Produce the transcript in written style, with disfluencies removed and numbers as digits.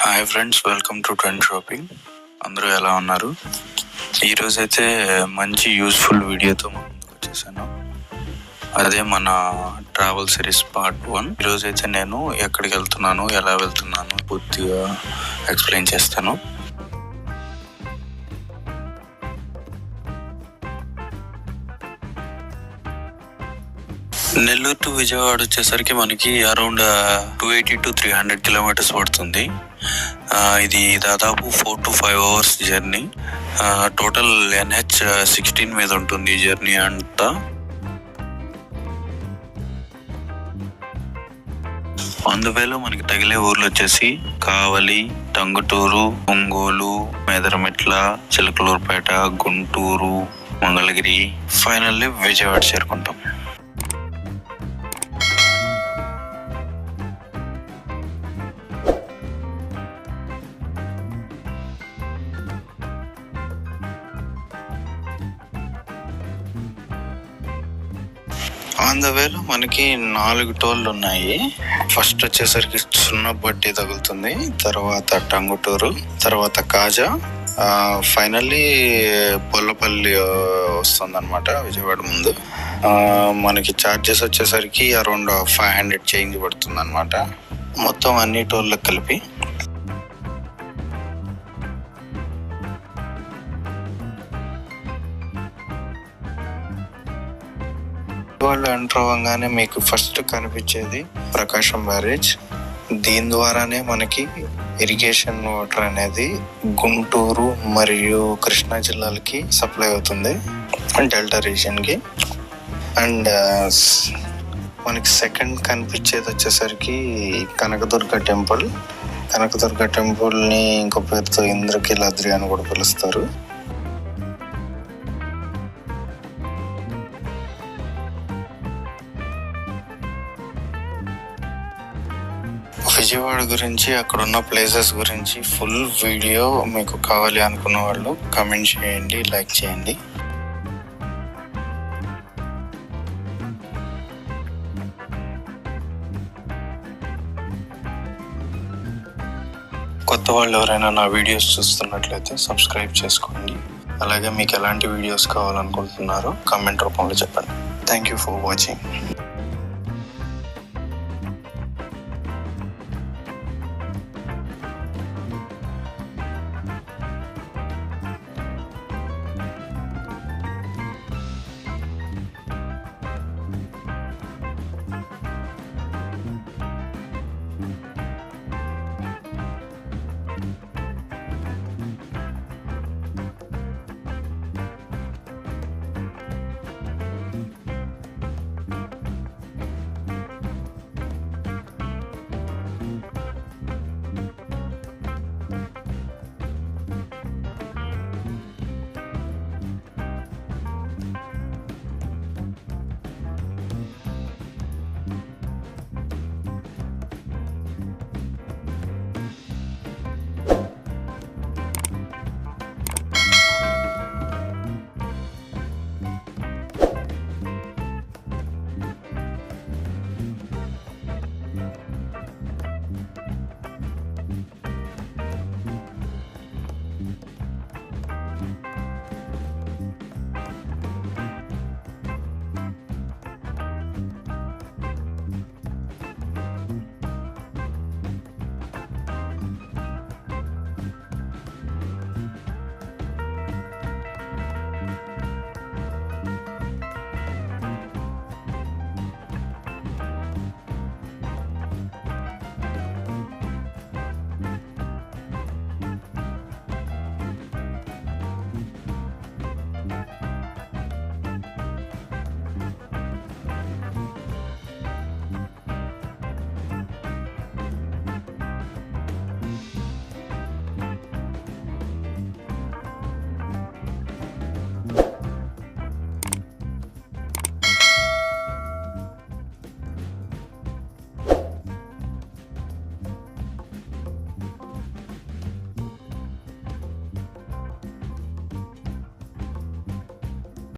Hi friends, welcome to trend shopping. అందరూ ఎలా ఉన్నారు? ఈరోజైతే మంచి యూస్ఫుల్ వీడియోతో ముందుకు వచ్చేసాను. అదే మన ట్రావెల్ సిరీస్ పార్ట్ 1. ఈరోజైతే నేను ఎక్కడికి వెళ్తున్నాను, ఎలా వెళ్తున్నాను పూర్తిగా ఎక్స్ప్లెయిన్ చేస్తాను. నెల్లూరు టు విజయవాడ వచ్చేసరికి మనకి అరౌండ్ 280 to 300 కిలోమీటర్స్ పడుతుంది. ఇది దాదాపు 4 to 5 hours journey. Total NH16 మీద ఉంటుంది ఈ జర్నీ అంతా. అందువేలో మనకి తగిలే ఊర్లు వచ్చేసి కావలి, టంగుటూరు, ఒంగోలు, మేదరమెట్ల, చిలకలూరుపేట, గుంటూరు, మంగళగిరి, ఫైనల్లీ విజయవాడ చేరుకుంటాం. ఆన్ ద వేలో మనకి 4 టోళ్ళు ఉన్నాయి. ఫస్ట్ వచ్చేసరికి సున్నబట్టి తగులుతుంది, తర్వాత టంగుటూరు, తర్వాత కాజా, ఫైనల్లీ పొల్లపల్లి వస్తుంది అనమాట విజయవాడ ముందు. మనకి ఛార్జెస్ వచ్చేసరికి అరౌండ్ 500 చేంజ్ పడుతుంది అనమాట, మొత్తం అన్ని టోళ్ళకి కలిపి. వాళ్ళు ఎంటర్ అవ్వగానే మీకు ఫస్ట్ కనిపించేది ప్రకాశం బ్యారేజ్. దీని ద్వారానే మనకి ఇరిగేషన్ వాటర్ అనేది గుంటూరు మరియు కృష్ణా జిల్లాలకి సప్లై అవుతుంది, డెల్టా రీజియన్కి. అండ్ మనకి సెకండ్ కనిపించేది వచ్చేసరికి కనకదుర్గ టెంపుల్. కనకదుర్గ టెంపుల్ని ఇంకో పేరుతో ఇంద్రకీలాద్రి అని కూడా పిలుస్తారు. విజయవాడ గురించి, అక్కడ ఉన్న ప్లేసెస్ గురించి ఫుల్ వీడియో మీకు కావాలి అనుకున్న వాళ్ళు కామెంట్ చేయండి, లైక్ చేయండి. కొత్త వాళ్ళు ఎవరైనా నా వీడియోస్ చూస్తున్నట్లయితే సబ్స్క్రైబ్ చేసుకోండి. అలాగే మీకు ఎలాంటి వీడియోస్ కావాలనుకుంటున్నారో కామెంట్ రూపంలో చెప్పండి. Thank you for watching.